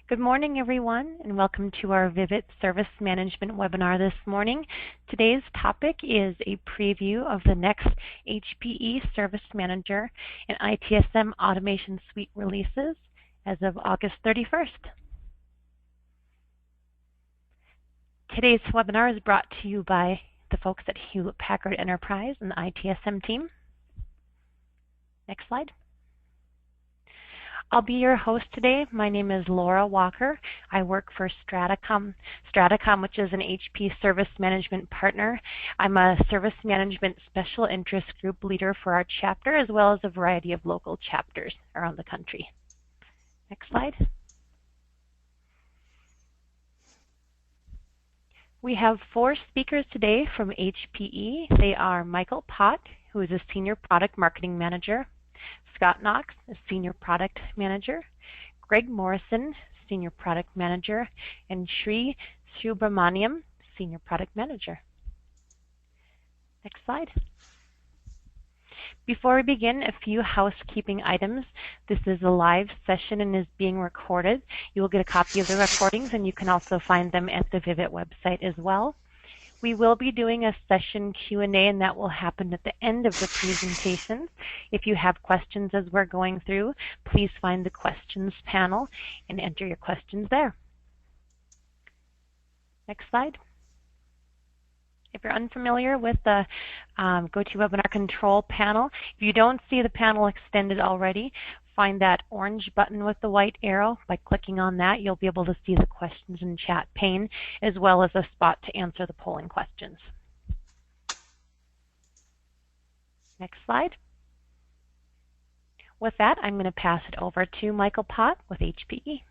Good morning, everyone, and welcome to our Vivid Service Management webinar this morning. Today's topic is a preview of the next HPE Service Manager and ITSM Automation Suite releases as of August 31st. Today's webinar is brought to you by the folks at Hewlett-Packard Enterprise and the ITSM team. Next slide. I'll be your host today. My name is Laura Walker. I work for Stratacom, which is an HP service management partner. I'm a service management special interest group leader for our chapter, as well as a variety of local chapters around the country. Next slide. We have 4 speakers today from HPE. They are Michael Pott, who is a Senior Product Marketing Manager, Scott Knox, a Senior Product Manager, Greg Morrison, Senior Product Manager, and Sri Subramaniam, Senior Product Manager. Next slide. Before we begin, a few housekeeping items. This is a live session and is being recorded. You will get a copy of the recordings, and you can also find them at the Vivid website as well. We will be doing a session Q&A, and that will happen at the end of the presentation. If you have questions as we're going through, please find the questions panel and enter your questions there. Next slide. If you're unfamiliar with the GoToWebinar control panel, if you don't see the panel extended already, find that orange button with the white arrow. By clicking on that, you'll be able to see the questions and chat pane, as well as a spot to answer the polling questions. Next slide. With that, I'm going to pass it over to Michael Pott with HPE.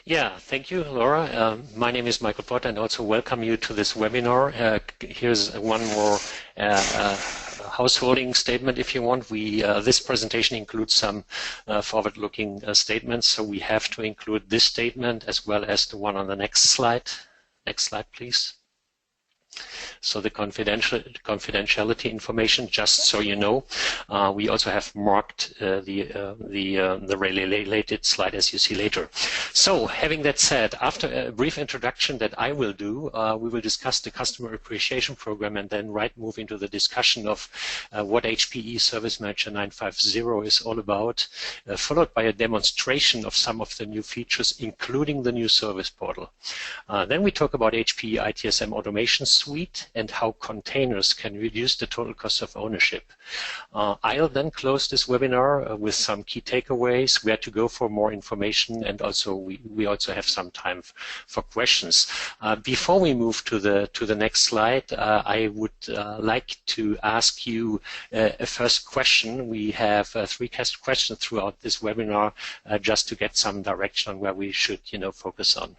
Yeah, thank you, Laura. My name is Michael Pott, and also welcome you to this webinar. Here's one more householding statement, if you want. This presentation includes some forward-looking statements, so we have to include this statement as well as the one on the next slide. Next slide, please. So the confidentiality information, just so you know, we also have marked the related slide as you see later. So having that said, after a brief introduction that I will do, we will discuss the Customer Appreciation Program and then move into the discussion of what HPE Service Manager 950 is all about, followed by a demonstration of some of the new features, including the new service portal. Then we talk about HPE ITSM Automation Suite and how containers can reduce the total cost of ownership. I'll then close this webinar with some key takeaways, where to go for more information, and also we also have some time for questions. Before we move to the next slide, I would like to ask you a first question. We have 3 questions throughout this webinar, just to get some direction on where we should, focus on.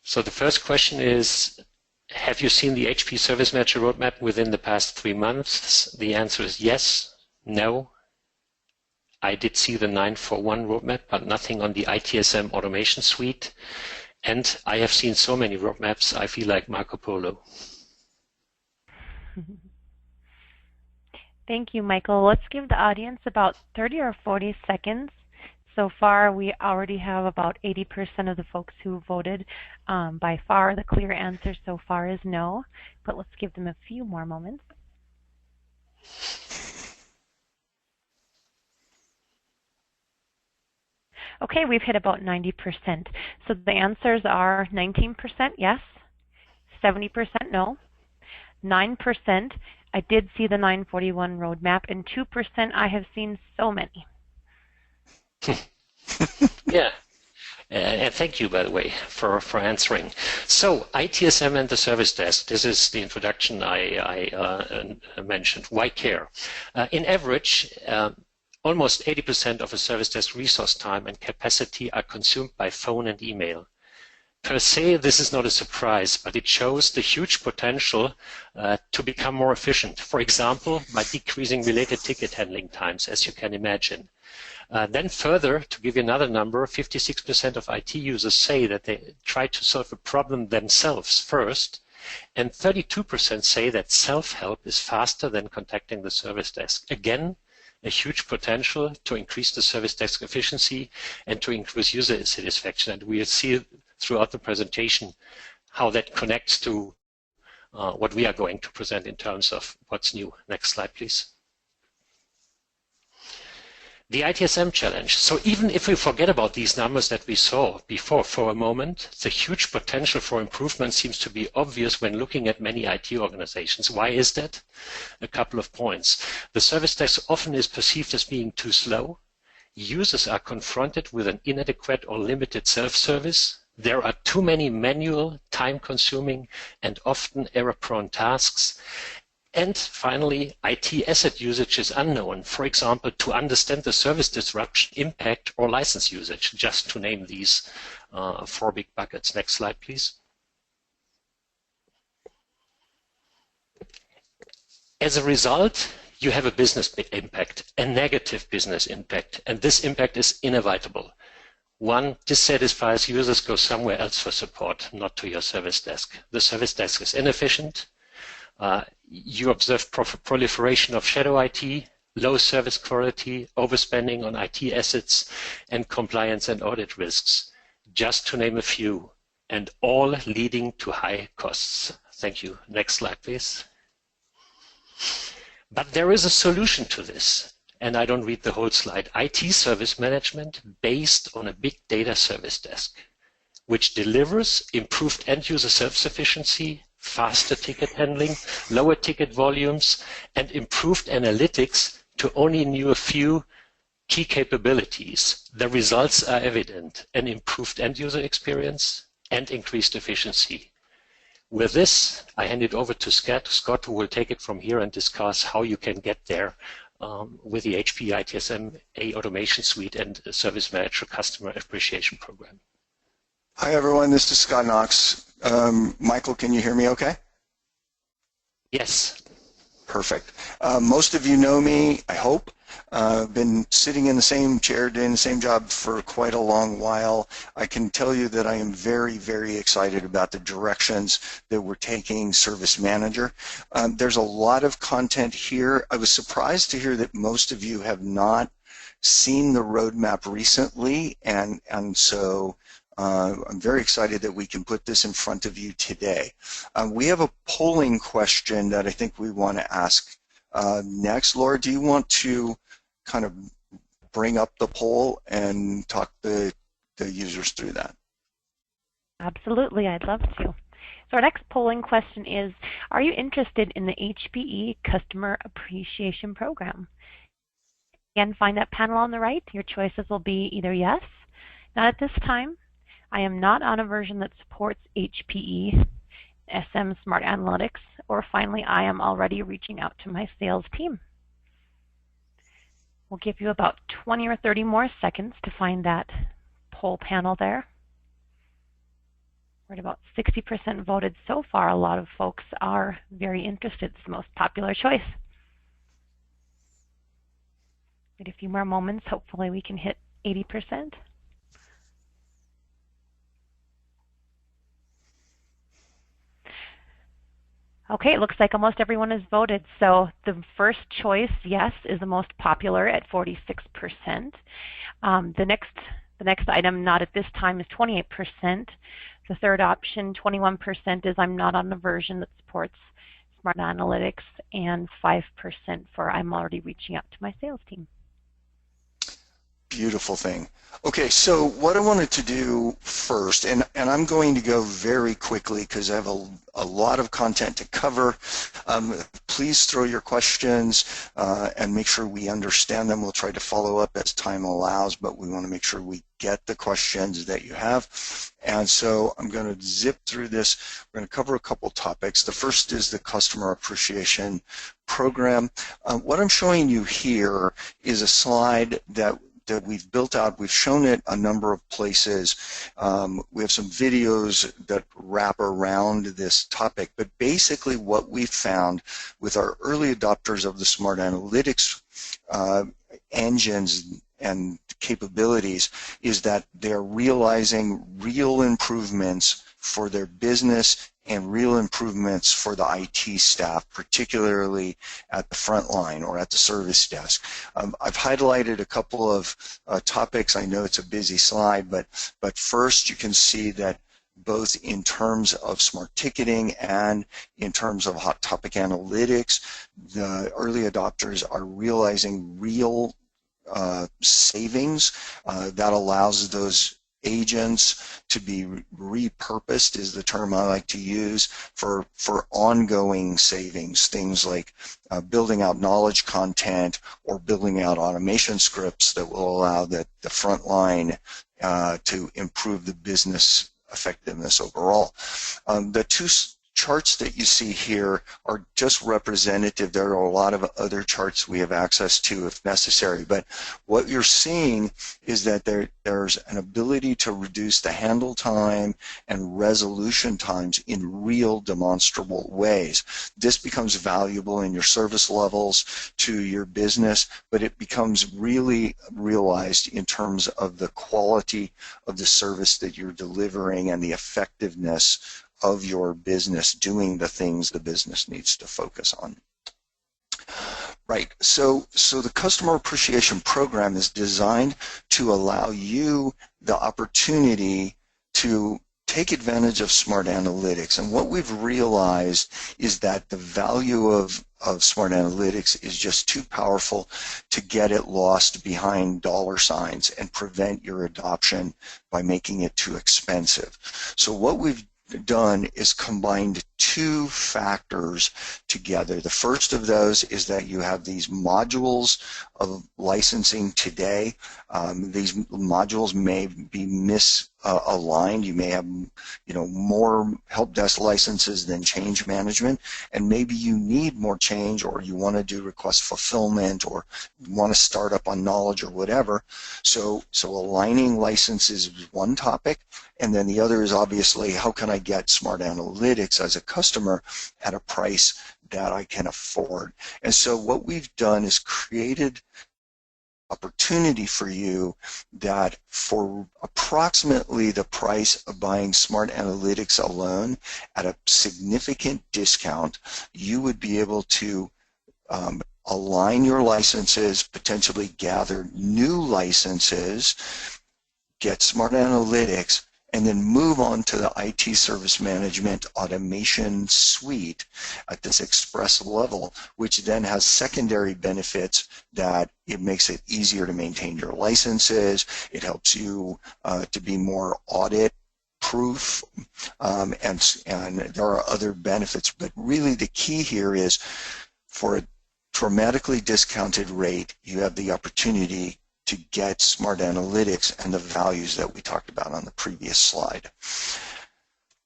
So the first question is, have you seen the HP Service Manager roadmap within the past 3 months? The answer is yes, no. I did see the 941 roadmap, but nothing on the ITSM Automation Suite. And I have seen so many roadmaps, I feel like Marco Polo. Thank you, Michael. Let's give the audience about 30 or 40 seconds. So far, we already have about 80% of the folks who voted. By far, the clear answer so far is no, but let's give them a few more moments. Okay, we've hit about 90%. So the answers are 19% yes, 70% no, 9% I did see the 941 roadmap, and 2% I have seen so many. Yeah, and thank you, by the way, for answering. So ITSM and the service desk, this is the introduction I mentioned. Why care? In average, almost 80% of a service desk resource time and capacity are consumed by phone and email. Per se, this is not a surprise, but it shows the huge potential to become more efficient. For example, by decreasing related ticket handling times, as you can imagine. Then further, to give you another number, 56% of IT users say that they try to solve a problem themselves first And 32% say that self-help is faster than contacting the service desk. Again, a huge potential to increase the service desk efficiency and to increase user satisfaction. And we'll see throughout the presentation how that connects to what we are going to present in terms of what's new. Next slide, please. The ITSM challenge. So even if we forget about these numbers that we saw before for a moment, the huge potential for improvement seems to be obvious when looking at many IT organizations. Why is that? A couple of points. The service desk often is perceived as being too slow. Users are confronted with an inadequate or limited self-service. There are too many manual, time-consuming, and often error-prone tasks. And finally, IT asset usage is unknown. For example, to understand the service disruption impact or license usage, just to name these 4 big buckets. Next slide, please. As a result, you have a business impact, a negative business impact, and this impact is inevitable. One, dissatisfied users go somewhere else for support, not to your service desk. The service desk is inefficient. You observe proliferation of shadow IT, low service quality, overspending on IT assets, and compliance and audit risks, just to name a few, and all leading to high costs. Thank you. Next slide, please. But there is a solution to this, and I don't read the whole slide. IT service management based on a big data service desk, which delivers improved end-user self-sufficiency, faster ticket handling, lower ticket volumes, and improved analytics to only name a few key capabilities. The results are evident: an improved end-user experience and increased efficiency. With this, I hand it over to Scott, who will take it from here and discuss how you can get there with the HPE ITSM Automation Suite and Service Manager Customer Appreciation Program. Hi, everyone. This is Scott Knox. Michael, can you hear me okay? Yes. Perfect. Most of you know me, I hope. I've been sitting in the same chair doing the same job for quite a long while. I can tell you that I am very, very excited about the directions that we're taking Service Manager. There's a lot of content here. I was surprised to hear that most of you have not seen the roadmap recently, and so I'm very excited that we can put this in front of you today. We have a polling question that I think we want to ask next. Laura, do you want to kind of bring up the poll and talk the users through that? Absolutely, I'd love to. So our next polling question is, are you interested in the HPE Customer Appreciation Program? Again, find that panel on the right. Your choices will be either yes, not at this time, I am not on a version that supports HPE SM Smart Analytics, or finally, I am already reaching out to my sales team. We'll give you about 20 or 30 more seconds to find that poll panel there. We're at about 60% voted so far. A lot of folks are very interested. It's the most popular choice. Wait a few more moments. Hopefully we can hit 80%. Okay, it looks like almost everyone has voted. So the first choice, yes, is the most popular at 46%. The next item, not at this time, is 28%. The third option, 21%, is I'm not on a version that supports Smart Analytics, and 5% for I'm already reaching out to my sales team. Beautiful thing. Okay, so what I wanted to do first, and I'm going to go very quickly because I have a lot of content to cover. Please throw your questions and make sure we understand them. We'll try to follow up as time allows, but we want to make sure we get the questions that you have. And so I'm going to zip through this. We're going to cover a couple topics. The first is the Customer Appreciation Program. What I'm showing you here is a slide that we've built out. We've shown it a number of places. We have some videos that wrap around this topic, but basically what we found with our early adopters of the Smart Analytics engines and capabilities is that they're realizing real improvements for their business and real improvements for the IT staff, particularly at the front line or at the service desk. I've highlighted a couple of topics. I know it's a busy slide, but first you can see that both in terms of smart ticketing and in terms of hot topic analytics, the early adopters are realizing real savings that allows those agents to be repurposed, is the term I like to use, for ongoing savings, things like building out knowledge content or building out automation scripts that will allow the front line to improve the business effectiveness overall. The two charts that you see here are just representative. There are a lot of other charts we have access to if necessary, but what you're seeing is that there's an ability to reduce the handle time and resolution times in real demonstrable ways. This becomes valuable in your service levels to your business, but it becomes really realized in terms of the quality of the service that you're delivering and the effectiveness of your business doing the things the business needs to focus on. Right, so the Customer Appreciation Program is designed to allow you the opportunity to take advantage of smart analytics. And what we've realized is that the value of smart analytics is just too powerful to get it lost behind dollar signs and prevent your adoption by making it too expensive. So what we've done is combined two factors together. The first of those is that you have these modules of licensing today. These modules may be misaligned. You may have, more help desk licenses than change management, and maybe you need more change, or you want to do request fulfillment, or want to start up on knowledge or whatever. So aligning licenses is one topic, and then the other is obviously how can I get smart analytics as a customer at a price that I can afford. And so what we've done is created opportunity for you that for approximately the price of buying smart analytics alone at a significant discount, you would be able to align your licenses, potentially gather new licenses, get smart analytics, and then move on to the IT Service Management Automation Suite at this express level, which then has secondary benefits that it makes it easier to maintain your licenses. It helps you to be more audit proof, and there are other benefits. But really the key here is for a dramatically discounted rate, you have the opportunity to get smart analytics and the values that we talked about on the previous slide.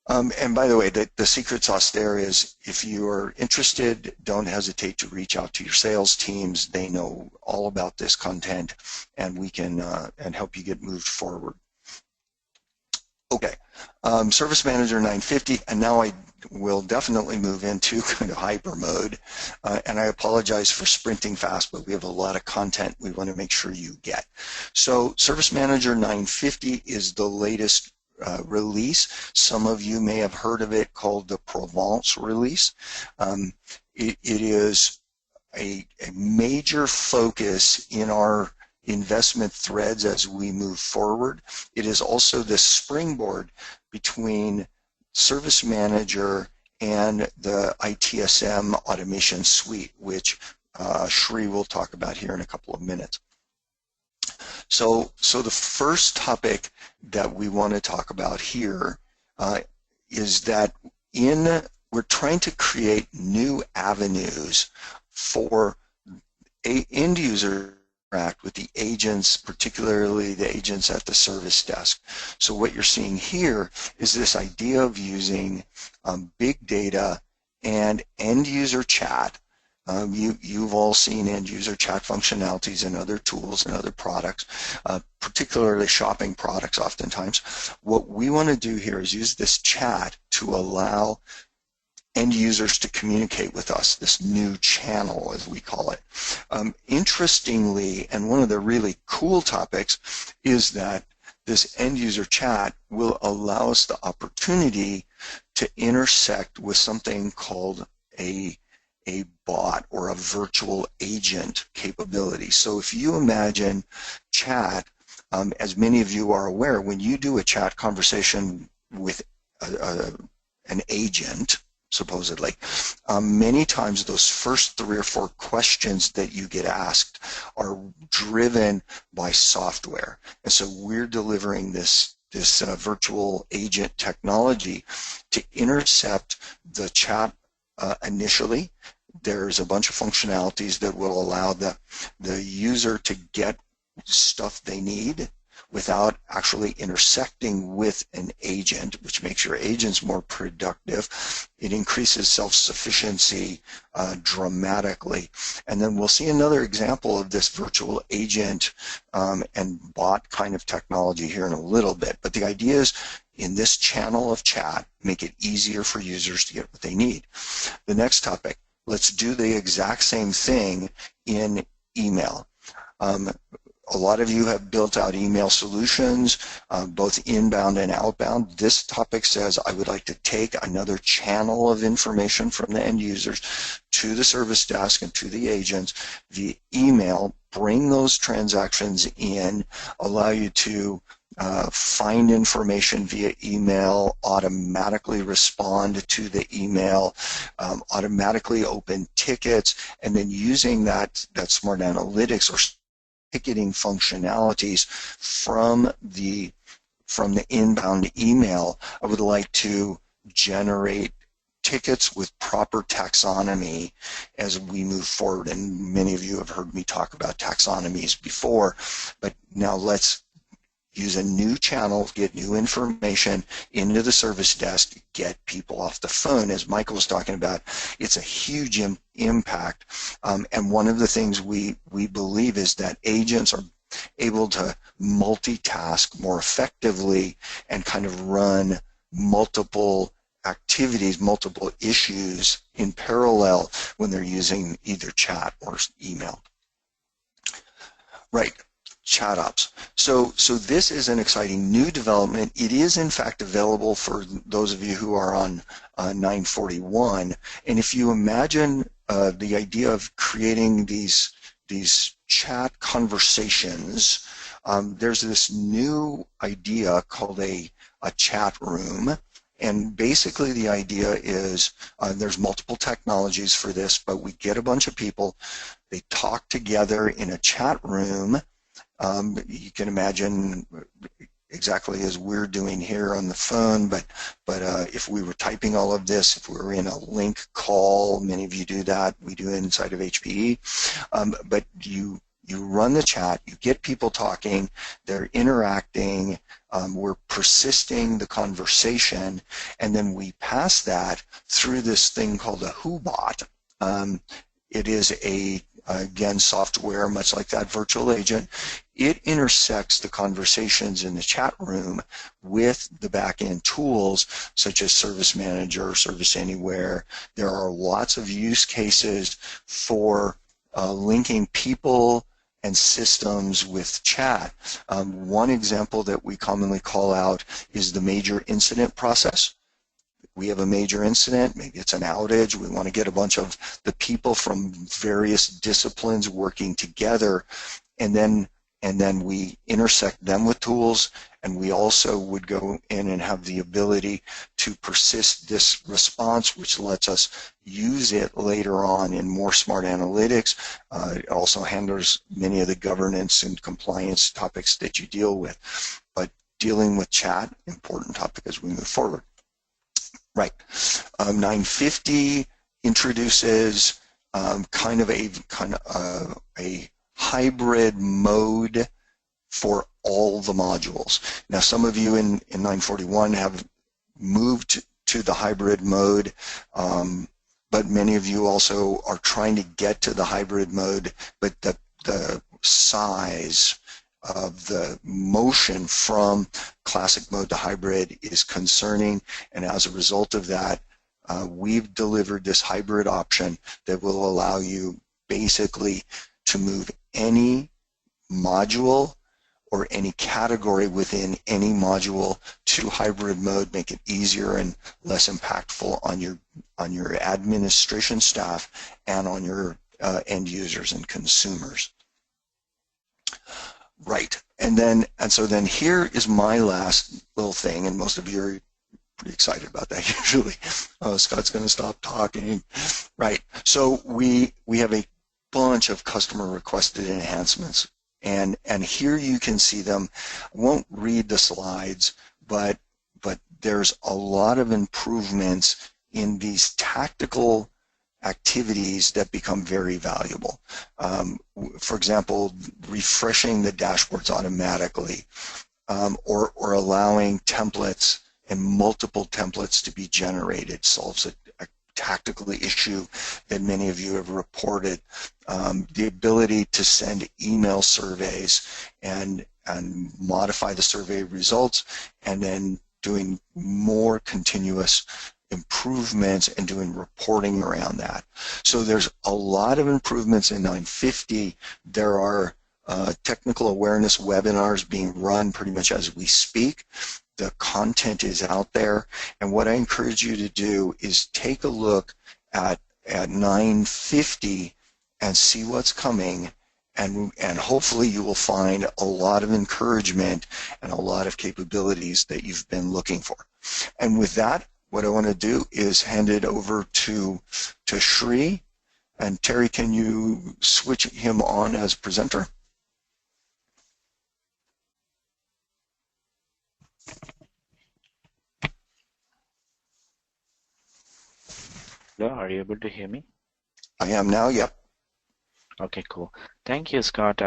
And by the way, the secret sauce there is if you are interested, don't hesitate to reach out to your sales teams. They know all about this content, and we can and help you get moved forward. Okay, Service Manager 950, and now I will definitely move into kind of hyper mode, and I apologize for sprinting fast, but we have a lot of content we want to make sure you get. So Service Manager 950 is the latest release. Some of you may have heard of it, called the Provence release. It is a major focus in our investment threads as we move forward. It is also the springboard between Service Manager and the ITSM Automation Suite, which Shri will talk about here in a couple of minutes. So the first topic that we want to talk about here is that we're trying to create new avenues for end user with the agents, particularly the agents at the service desk. So what you're seeing here is this idea of using big data and end user chat. You've all seen end user chat functionalities in other tools and other products, particularly shopping products oftentimes. What we want to do here is use this chat to allow end users to communicate with us, this new channel as we call it. Interestingly, and one of the really cool topics is that this end user chat will allow us the opportunity to intersect with something called a bot or a virtual agent capability. So if you imagine chat, as many of you are aware, when you do a chat conversation with an agent, supposedly, many times those first 3 or 4 questions that you get asked are driven by software. And so we're delivering this virtual agent technology to intercept the chat initially. There's a bunch of functionalities that will allow the user to get stuff they need without actually intersecting with an agent, which makes your agents more productive. It increases self-sufficiency dramatically. And then we'll see another example of this virtual agent and bot kind of technology here in a little bit. But the idea is, in this channel of chat, make it easier for users to get what they need. The next topic, let's do the exact same thing in email. A lot of you have built out email solutions, both inbound and outbound. This topic says I would like to take another channel of information from the end users to the service desk and to the agents via email, bring those transactions in, allow you to find information via email, automatically respond to the email, automatically open tickets, and then using that smart analytics or ticketing functionalities from the inbound email. I would like to generate tickets with proper taxonomy as we move forward. And many of you have heard me talk about taxonomies before, but now let's use a new channel, get new information into the service desk, get people off the phone. As Michael was talking about, it's a huge impact. And one of the things we believe is that agents are able to multitask more effectively and kind of run multiple activities, multiple issues in parallel when they're using either chat or email. Right. Chat ops. So this is an exciting new development. It is in fact available for those of you who are on 941. And if you imagine the idea of creating these chat conversations, there's this new idea called a chat room. And basically the idea is there's multiple technologies for this, but we get a bunch of people, they talk together in a chat room. You can imagine exactly as we're doing here on the phone, but if we were typing all of this, if we were in a link call, many of you do that, we do it inside of HPE, but you run the chat, you get people talking, they're interacting, we're persisting the conversation, and then we pass that through this thing called a WhoBot. It is again, software, much like that virtual agent. It intersects the conversations in the chat room with the back-end tools such as Service Manager, Service Anywhere. There are lots of use cases for linking people and systems with chat. One example that we commonly call out is the major incident process. We have a major incident, maybe it's an outage, we want to get a bunch of the people from various disciplines working together, and then we intersect them with tools, and we also would go in and have the ability to persist this response, which lets us use it later on in more smart analytics. It also handles many of the governance and compliance topics that you deal with. But dealing with chat, important topic as we move forward. Right. 950 introduces kind of a hybrid mode for all the modules. Now, some of you in 941 have moved to the hybrid mode, but many of you also are trying to get to the hybrid mode, but the size of the motion from classic mode to hybrid is concerning, and as a result of that, we've delivered this hybrid option that will allow you basically to move any module or any category within any module to hybrid mode, make it easier and less impactful on your administration staff and on your end users and consumers. Right, and so then here is my last little thing, and most of you are pretty excited about that usually. Oh, Scott's going to stop talking. Right, so we have a bunch of customer requested enhancements, and here you can see them. I won't read the slides, but there's a lot of improvements in these tactical activities that become very valuable. For example, refreshing the dashboards automatically, or allowing templates and multiple templates to be generated solves a tactical issue that many of you have reported. The ability to send email surveys and modify the survey results, and then doing more continuous improvements and doing reporting around that. So there's a lot of improvements in 950. There are technical awareness webinars being run pretty much as we speak. The content is out there, and what I encourage you to do is take a look at 950 and see what's coming, and hopefully you will find a lot of encouragement and a lot of capabilities that you've been looking for. And with that, what I want to do is hand it over to Shri. And Terry, can you switch him on as presenter? Hello, are you able to hear me? I am now, yep. Okay, cool. Thank you, Scott.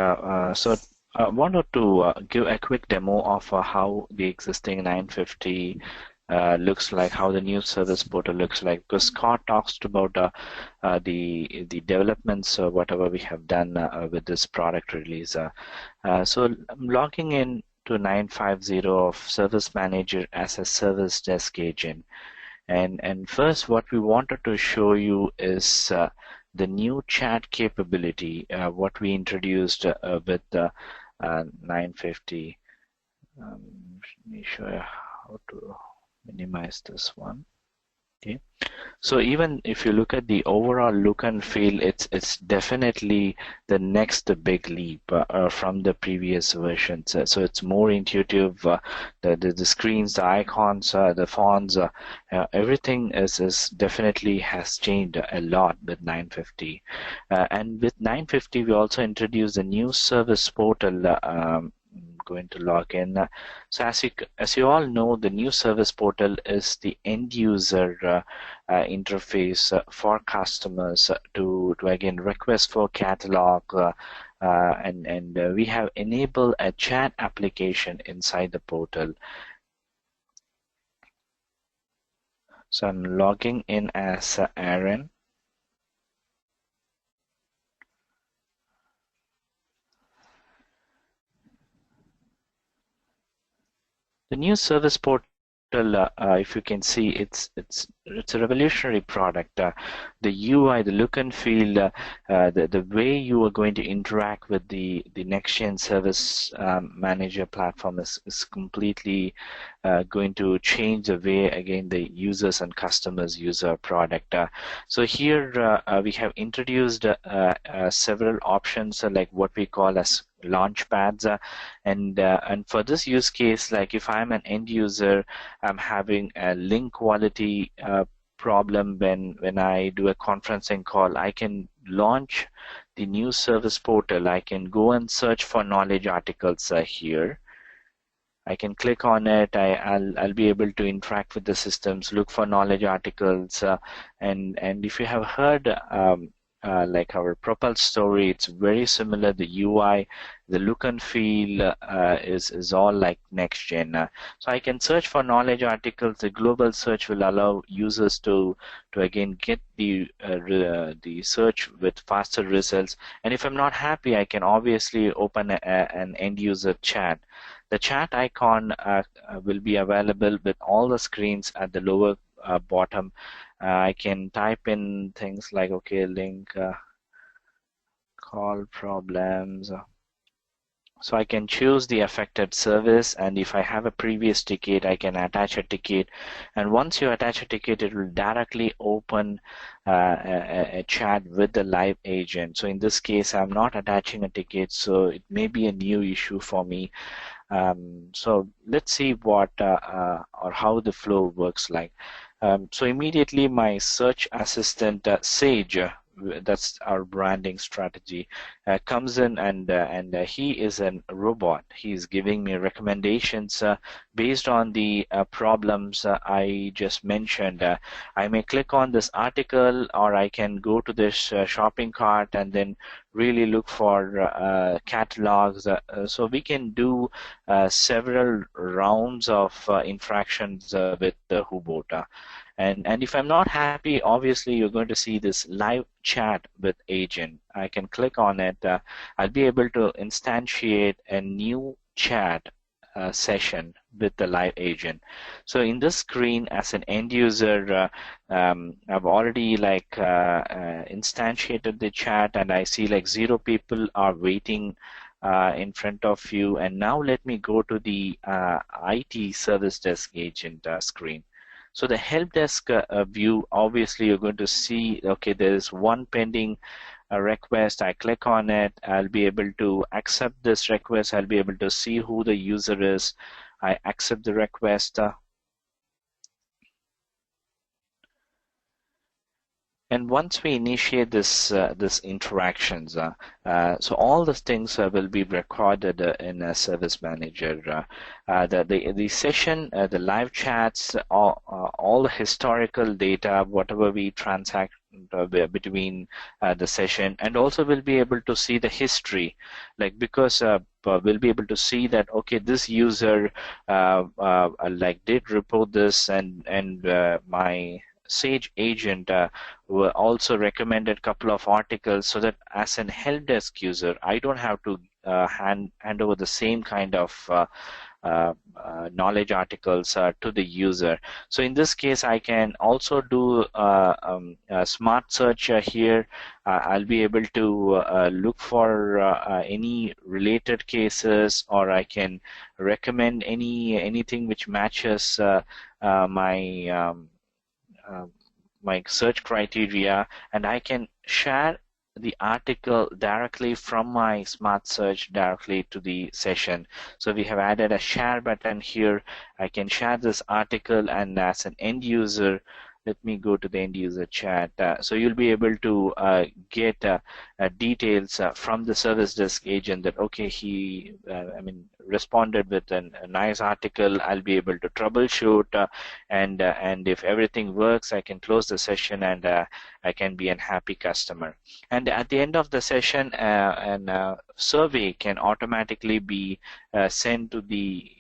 So I wanted to give a quick demo of how the existing 950 looks like, how the new service portal looks like, because Scott talks about the developments, whatever we have done with this product release. So I'm logging in to 950 of Service Manager as a service desk agent. And first, what we wanted to show you is the new chat capability, what we introduced with 950. Let me show you how to minimize this one. Okay, so even if you look at the overall look and feel, it's definitely the next big leap from the previous versions. So it's more intuitive. The screens, the icons, the fonts, everything is definitely has changed a lot with 950. And with 950, we also introduced a new service portal. Going to log in. So as you all know, the new service portal is the end user interface for customers to again request for catalog, and we have enabled a chat application inside the portal. So I'm logging in as Aaron. The new service portal, if you can see, it's a revolutionary product. The UI, the look and feel, the way you are going to interact with the next-gen service manager platform is completely going to change the way, again, the users and customers use our product. So here we have introduced several options, like what we call as launch pads, and for this use case, like if I'm an end user, I'm having a link quality problem when I do a conferencing call, I can launch the new service portal. I can go and search for knowledge articles here. I can click on it. I'll be able to interact with the systems, look for knowledge articles, and if you have heard like our Propel story, it's very similar. The UI, the look and feel is all like next gen. So I can search for knowledge articles. The global search will allow users to again get the search with faster results. And if I'm not happy, I can obviously open an end user chat. The chat icon will be available with all the screens at the lower bottom. I can type in things like, okay, link, call problems, So I can choose the affected service, and if I have a previous ticket, I can attach a ticket. And once you attach a ticket, it will directly open a chat with the live agent. So in this case, I'm not attaching a ticket, so it may be a new issue for me. So let's see what or how the flow works like. So immediately my search assistant Sage, that's our branding strategy, comes in, and he is a robot. He's giving me recommendations based on the problems I just mentioned. I may click on this article, or I can go to this shopping cart and then really look for catalogs. So we can do several rounds of infractions with the Hubota. And if I'm not happy, obviously you're going to see this live chat with agent. I can click on it. I'll be able to instantiate a new chat session with the live agent. So in this screen, as an end user, I've already instantiated the chat, and I see 0 people are waiting in front of you. And now let me go to the IT service desk agent screen. So the help desk view, obviously you're going to see, okay, there is one pending request. I click on it. I'll be able to accept this request. I'll be able to see who the user is. I accept the request. And once we initiate this interactions, so all these things will be recorded in a Service Manager. The session, the live chats, all the historical data, whatever we transact between the session, and also we'll be able to see the history, because we'll be able to see that, okay, this user did report this, and my Sage agent also recommended a couple of articles, so that as an help desk user, I don't have to hand over the same kind of knowledge articles to the user. So in this case, I can also do a smart search here. I'll be able to look for any related cases, or I can recommend anything which matches my search criteria, and I can share the article directly from my smart search directly to the session. So we have added a share button here. I can share this article, and as an end user, let me go to the end user chat. So you'll be able to get details from the service desk agent that, okay, he responded with a nice article. I'll be able to troubleshoot, and if everything works, I can close the session, and I can be a happy customer. And at the end of the session, a survey can automatically be sent to the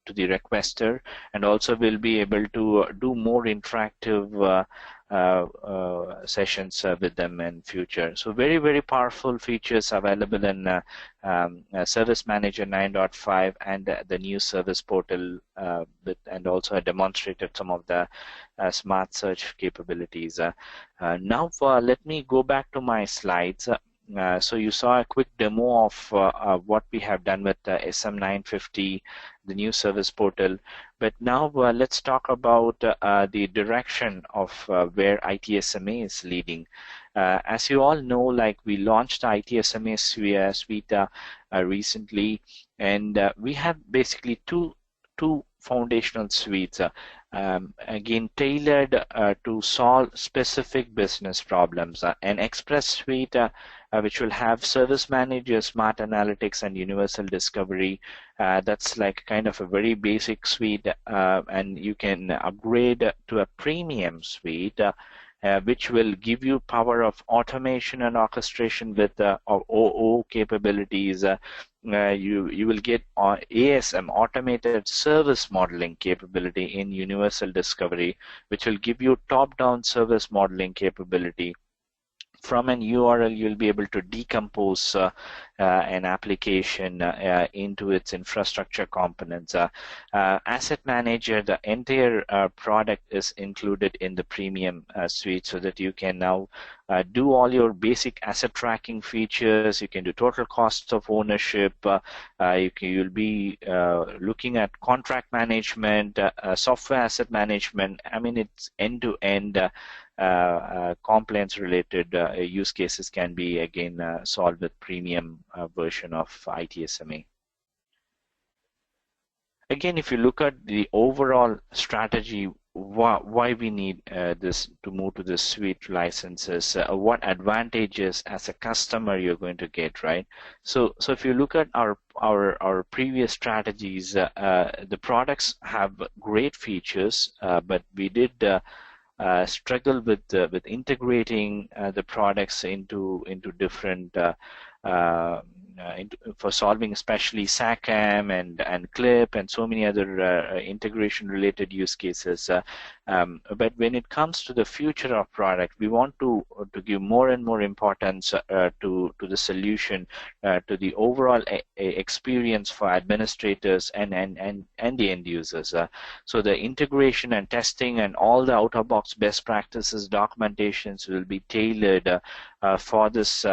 requester, and also we'll be able to do more interactive sessions with them in future. So very, very powerful features available in Service Manager 9.5 and the new service portal, and also I demonstrated some of the smart search capabilities. Now let me go back to my slides. So you saw a quick demo of what we have done with SM 950, the new service portal. But now let's talk about the direction of where ITSMA is leading. As you all know, we launched ITSMA suite recently, and we have basically two foundational suites, again tailored to solve specific business problems. An Express suite, which will have Service Manager, Smart Analytics, and Universal Discovery. That's kind of a very basic suite, and you can upgrade to a premium suite, which will give you power of automation and orchestration with OO capabilities. You will get ASM, Automated Service Modeling capability in Universal Discovery, which will give you top-down service modeling capability from an URL, you'll be able to decompose an application into its infrastructure components. Asset Manager, the entire product is included in the premium suite, so that you can now do all your basic asset tracking features. You can do total costs of ownership. You'll be looking at contract management, software asset management. I mean, it's end-to-end compliance-related use cases can be again solved with premium version of ITSMA. Again, if you look at the overall strategy, why we need this to move to the suite licenses, what advantages as a customer you're going to get, right? So if you look at our previous strategies, the products have great features, but we did struggle with integrating the products into different for solving especially SACAM and CLIP and so many other integration related use cases. But when it comes to the future of product, we want to give more and more importance to the solution, to the overall experience for administrators and the end users. So the integration and testing and all the out-of-box best practices documentations will be tailored for this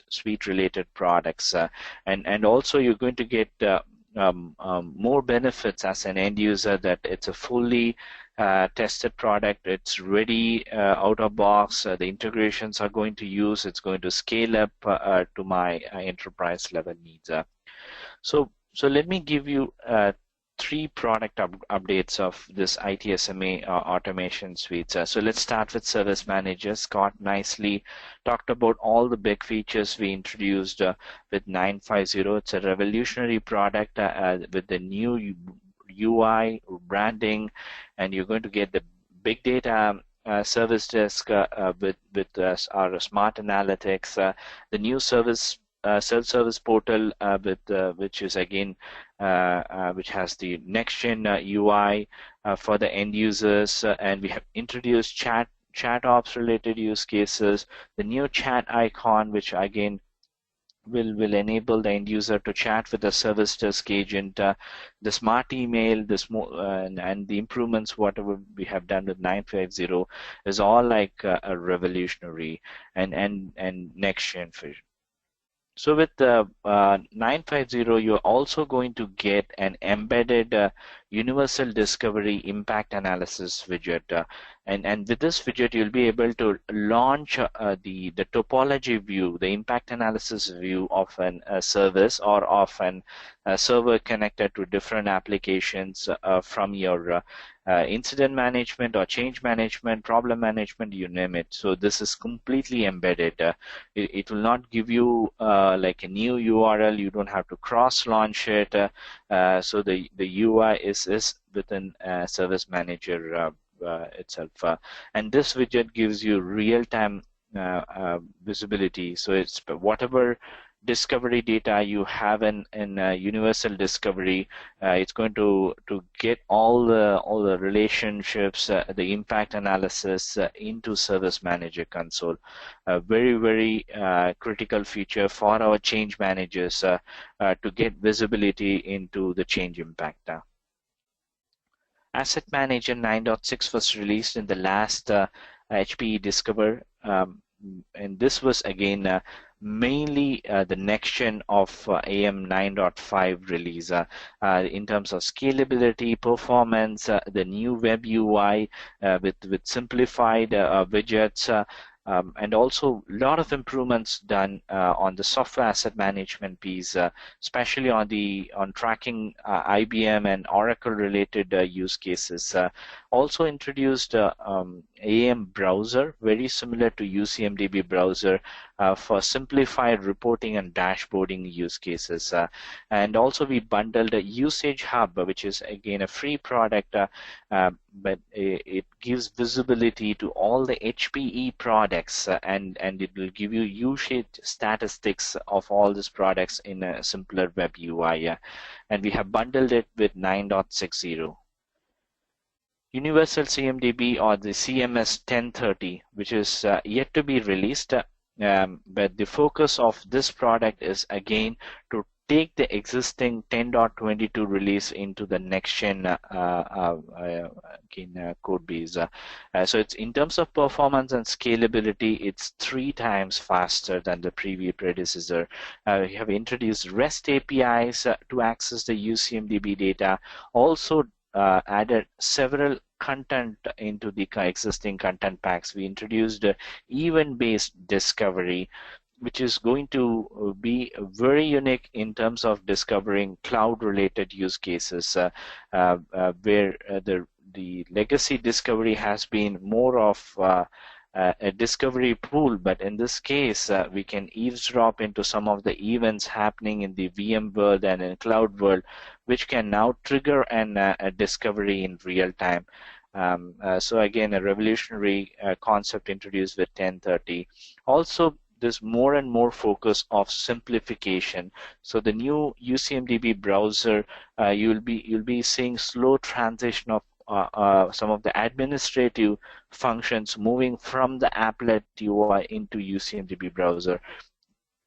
suite-related products, and also you're going to get more benefits as an end user, that it's a fully tested product. It's ready out of box. The integrations are going to use. It's going to scale up to my enterprise level needs. So let me give you 3 product updates of this ITSMA automation suite. So let's start with Service Manager. Scott nicely talked about all the big features we introduced with 950. It's a revolutionary product with the new UI, branding, and you're going to get the big data service desk with our smart analytics, the new service self-service portal which is again which has the next-gen UI for the end users, and we have introduced chat ops related use cases, the new chat icon, which again will enable the end user to chat with the service desk agent, the smart email, and the improvements whatever we have done with 950 is all like a revolutionary and next-gen vision. So with the 950, you're also going to get an embedded universal discovery impact analysis widget. And with this widget, you'll be able to launch the topology view, the impact analysis view of a service or of a server connected to different applications from your incident management or change management, problem management, you name it. So this is completely embedded. It will not give you like a new URL. You don't have to cross-launch it. So the UI is within Service Manager itself. And this widget gives you real-time visibility. So it's whatever discovery data you have in universal discovery, it's going to get all the relationships, the impact analysis into Service Manager console. A very, very critical feature for our change managers to get visibility into the change impact. Asset Manager 9.6 was released in the last HPE Discover, and this was again mainly the next gen of AM 9.5 release in terms of scalability, performance, the new web UI with simplified widgets, and also a lot of improvements done on the software asset management piece, especially on tracking IBM and Oracle related use cases. Also introduced AM browser, very similar to UCMDB browser for simplified reporting and dashboarding use cases. And also we bundled a usage hub, which is again a free product, but it gives visibility to all the HPE products, and it will give you usage statistics of all these products in a simpler web UI. And we have bundled it with 9.60. Universal CMDB or the CMS 1030, which is yet to be released. but the focus of this product is again to take the existing 10.22 release into the next gen code base. So it's in terms of performance and scalability, it's 3 times faster than the previous predecessor. We have introduced REST APIs to access the UCMDB data. Also added several content into the existing content packs. We introduced event-based discovery, which is going to be very unique in terms of discovering cloud-related use cases, where the legacy discovery has been more of a discovery pool, but in this case, we can eavesdrop into some of the events happening in the VM world and in cloud world, which can now trigger a discovery in real time. So again, a revolutionary concept introduced with 10.30. Also, there's more and more focus of simplification. So the new UCMDB browser, you'll be seeing slow transition of some of the administrative functions moving from the applet UI into UCMDB browser.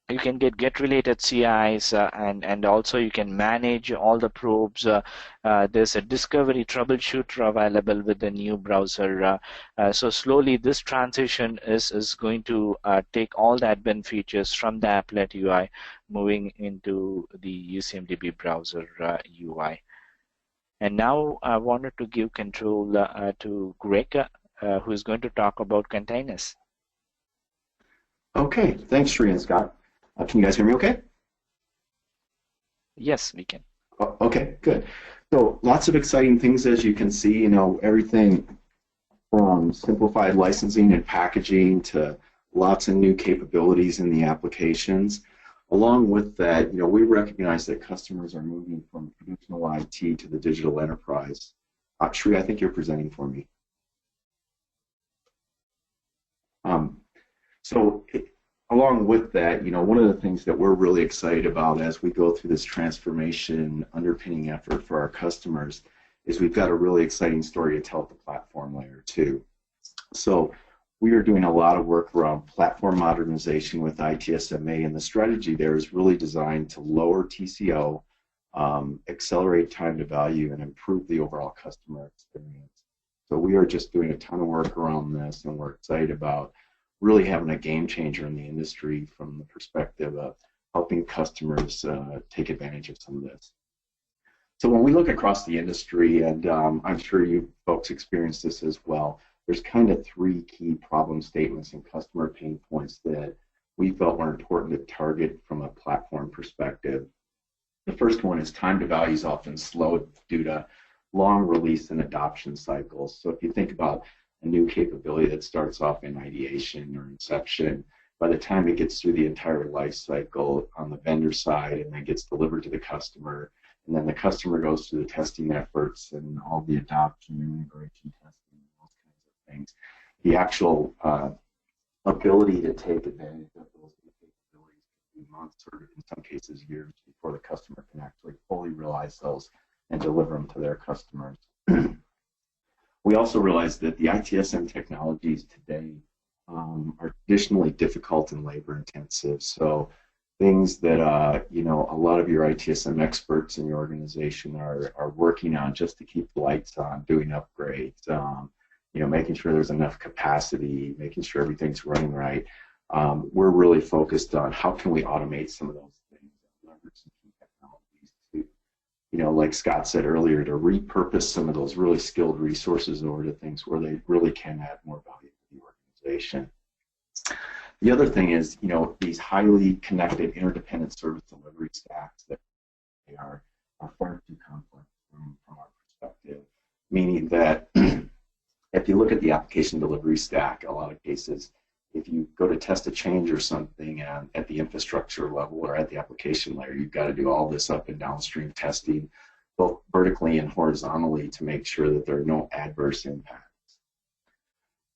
You can get related CIs and also you can manage all the probes. There's a discovery troubleshooter available with the new browser. So slowly this transition is going to take all the admin features from the applet UI moving into the UCMDB browser UI. And now I wanted to give control to Greg, who is going to talk about containers. Okay, thanks, Sri and Scott. Can you guys hear me okay? Yes, we can. Okay, good. So lots of exciting things, as you can see, everything from simplified licensing and packaging to lots of new capabilities in the applications. Along with that, we recognize that customers are moving from traditional IT to the digital enterprise. Sri, I think you're presenting for me. Along with that, one of the things that we're really excited about as we go through this transformation underpinning effort for our customers is we've got a really exciting story to tell at the platform layer too. So we are doing a lot of work around platform modernization with ITSMA, and the strategy there is really designed to lower TCO, accelerate time to value, and improve the overall customer experience. So we are just doing a ton of work around this, and we're excited about really having a game changer in the industry from the perspective of helping customers take advantage of some of this. So when we look across the industry, and I'm sure you folks experience this as well, there's kind of 3 key problem statements and customer pain points that we felt were important to target from a platform perspective. The first one is time to value is often slow due to long release and adoption cycles. So if you think about a new capability that starts off in ideation or inception, by the time it gets through the entire life cycle on the vendor side and then gets delivered to the customer, and then the customer goes through the testing efforts and all the adoption and integration testing and those kinds of things, the actual ability to take advantage of those new capabilities can be months or in some cases years before the customer can actually fully realize those and deliver them to their customers. We also realize that the ITSM technologies today are traditionally difficult and labor intensive. So things that a lot of your ITSM experts in your organization are working on just to keep the lights on, doing upgrades, making sure there's enough capacity, making sure everything's running right. We're really focused on how can we automate some of those things, leverage some key technologies to, like Scott said earlier, to repurpose some of those really skilled resources over to things where they really can add more value to the organization. The other thing is, these highly connected interdependent service delivery stacks that they are far too complex from our perspective, meaning that if you look at the application delivery stack, a lot of cases, if you go to test a change or something at the infrastructure level or at the application layer, you've got to do all this up and downstream testing, both vertically and horizontally, to make sure that there are no adverse impacts.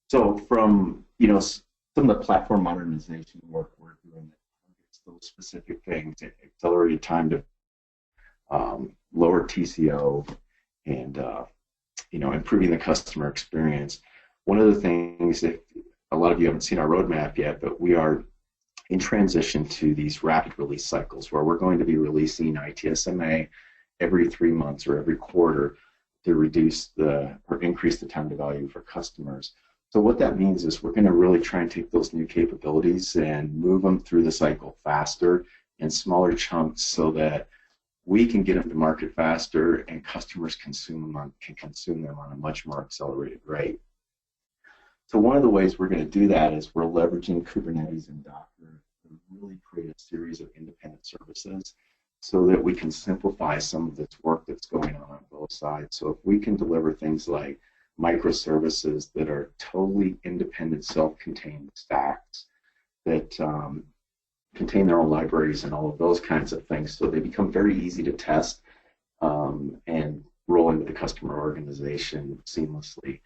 So from, some of the platform modernization work we're doing that targets those specific things, accelerated time to lower TCO and, improving the customer experience. One of the things that a lot of you haven't seen our roadmap yet, but we are in transition to these rapid release cycles where we're going to be releasing ITSMA every 3 months or every quarter to reduce or increase the time to value for customers. So what that means is we're going to really try and take those new capabilities and move them through the cycle faster in smaller chunks so that we can get them to market faster and customers can consume them on a much more accelerated rate. So one of the ways we're going to do that is we're leveraging Kubernetes and Docker to really create a series of independent services so that we can simplify some of this work that's going on both sides. So if we can deliver things like microservices that are totally independent, self-contained stacks that contain their own libraries and all of those kinds of things, so they become very easy to test and roll into the customer organization seamlessly.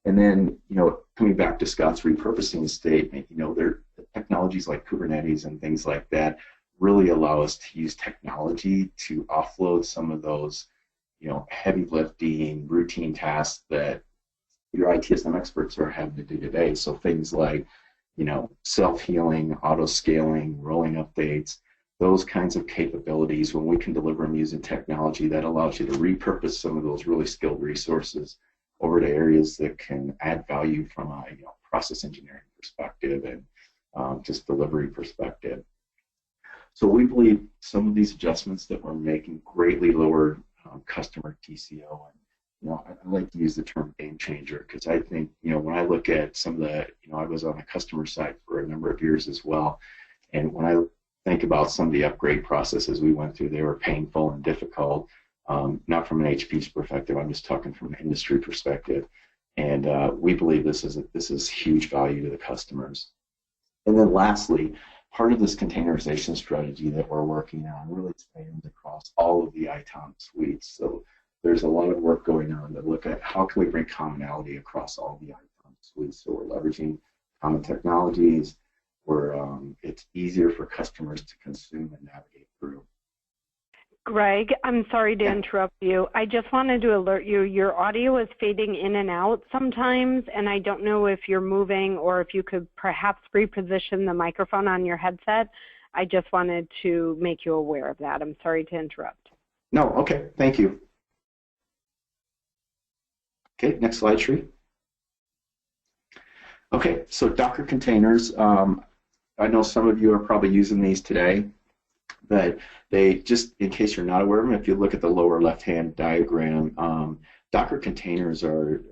And then, coming back to Scott's repurposing statement, there technologies like Kubernetes and things like that really allow us to use technology to offload some of those, heavy lifting, routine tasks that your ITSM experts are having to do today. So things like, self-healing, auto-scaling, rolling updates, those kinds of capabilities, when we can deliver them using technology, that allows you to repurpose some of those really skilled resources over to areas that can add value from a process engineering perspective and just delivery perspective. So we believe some of these adjustments that we're making greatly lower customer TCO. And I like to use the term game changer because I think when I look at some of the I was on the customer side for a number of years as well, and when I think about some of the upgrade processes we went through, they were painful and difficult. Not from an HP's perspective, I'm just talking from an industry perspective. And we believe this is huge value to the customers. And then lastly, part of this containerization strategy that we're working on really spans across all of the ITOM suites. So there's a lot of work going on to look at how can we bring commonality across all the ITOM suites. So we're leveraging common technologies where it's easier for customers to consume and navigate through. Greg, I'm sorry to interrupt you. I just wanted to alert you, your audio is fading in and out sometimes, and I don't know if you're moving or if you could perhaps reposition the microphone on your headset. I just wanted to make you aware of that. I'm sorry to interrupt. No, okay, thank you. Okay, next slide, Sri. Okay, so Docker containers. I know some of you are probably using these today. But they, just in case you're not aware of them, if you look at the lower left-hand diagram, Docker containers are,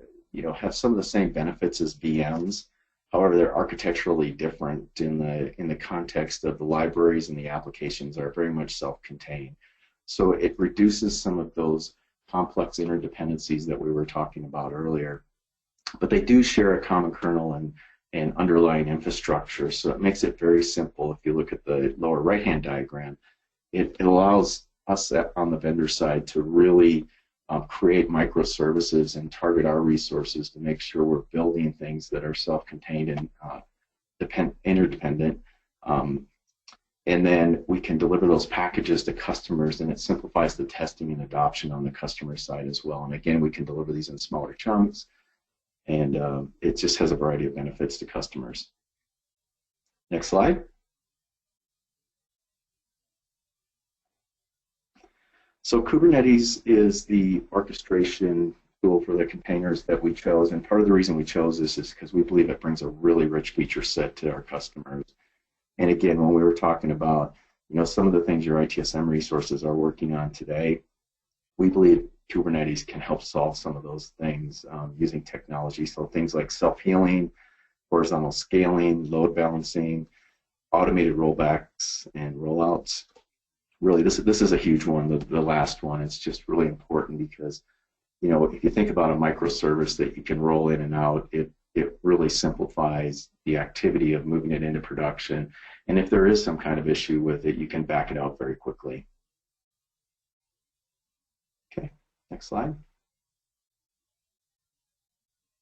have some of the same benefits as VMs. However, they're architecturally different in the context of the libraries, and the applications are very much self-contained. So it reduces some of those complex interdependencies that we were talking about earlier. But they do share a common kernel and underlying infrastructure, so it makes it very simple. If you look at the lower right-hand diagram, it allows us on the vendor side to really create microservices and target our resources to make sure we're building things that are self-contained and interdependent. And then we can deliver those packages to customers, and it simplifies the testing and adoption on the customer side as well. And again, we can deliver these in smaller chunks, and it just has a variety of benefits to customers. Next slide. So Kubernetes is the orchestration tool for the containers that we chose, and part of the reason we chose this is because we believe it brings a really rich feature set to our customers. And again, when we were talking about some of the things your ITSM resources are working on today, we believe Kubernetes can help solve some of those things using technology. So things like self-healing, horizontal scaling, load balancing, automated rollbacks and rollouts. Really, this is a huge one, the last one. It's just really important because, if you think about a microservice that you can roll in and out, it really simplifies the activity of moving it into production. And if there is some kind of issue with it, you can back it out very quickly. Okay, next slide.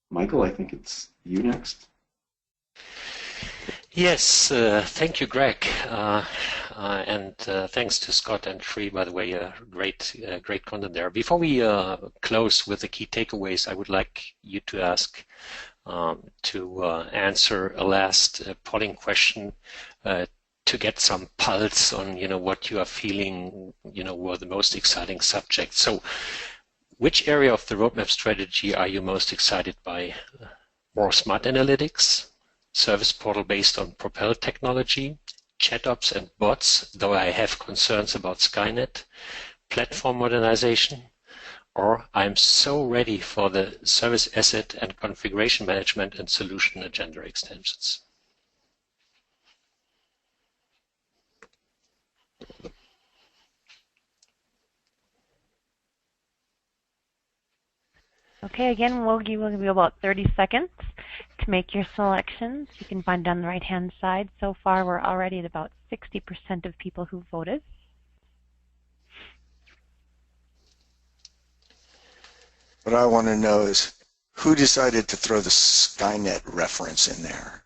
Michael, I think it's you next. Yes, thank you, Greg, and thanks to Scott and Sri, by the way, great content there. Before we close with the key takeaways, I would like you to ask to answer a last polling question to get some pulse on, what you are feeling, were the most exciting subjects. So which area of the roadmap strategy are you most excited by? More smart analytics, service portal based on Propel technology, chat ops and bots, though I have concerns about Skynet, platform modernization, or I'm so ready for the service asset and configuration management and solution agenda extensions. Okay, again, we'll give you about 30 seconds to make your selections. You can find it on the right-hand side. So far, we're already at about 60% of people who voted. What I want to know is who decided to throw the Skynet reference in there?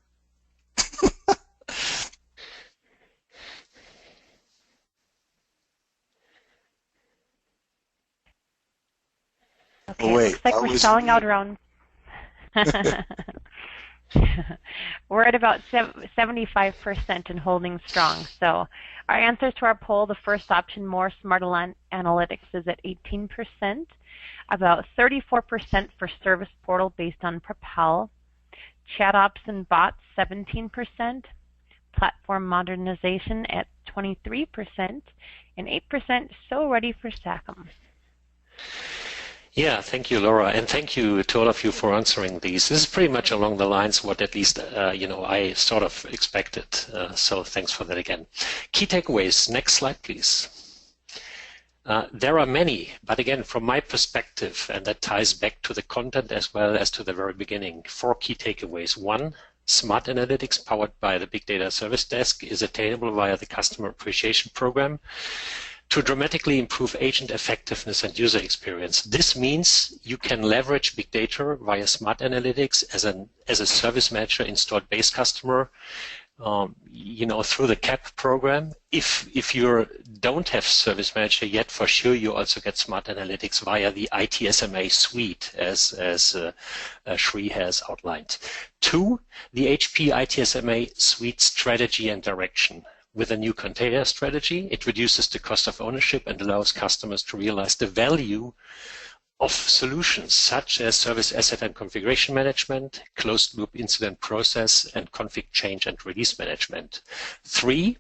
Okay, oh, wait, it looks like we're stalling out around. We're at about 75% and holding strong. So our answers to our poll, the first option, more smart analytics, is at 18%. About 34% for service portal based on Propel. Chat ops and bots, 17%. Platform modernization at 23%. And 8% so ready for SACM. Yeah, thank you, Laura, and thank you to all of you for answering these. This is pretty much along the lines what at least I sort of expected. So thanks for that again. Key takeaways. Next slide, please. There are many, but again, from my perspective, and that ties back to the content as well as to the very beginning, 4 key takeaways. 1, smart analytics powered by the Big Data Service Desk is attainable via the Customer Appreciation Program to dramatically improve agent effectiveness and user experience. This means you can leverage big data via smart analytics as a service manager installed base customer, through the CAP program. If you don't have service manager yet, for sure you also get smart analytics via the ITSMA suite, as Sri has outlined. 2, the HPE ITSMA suite strategy and direction. With a new container strategy, it reduces the cost of ownership and allows customers to realize the value of solutions such as service asset and configuration management, closed loop incident process, and config change and release management. 3,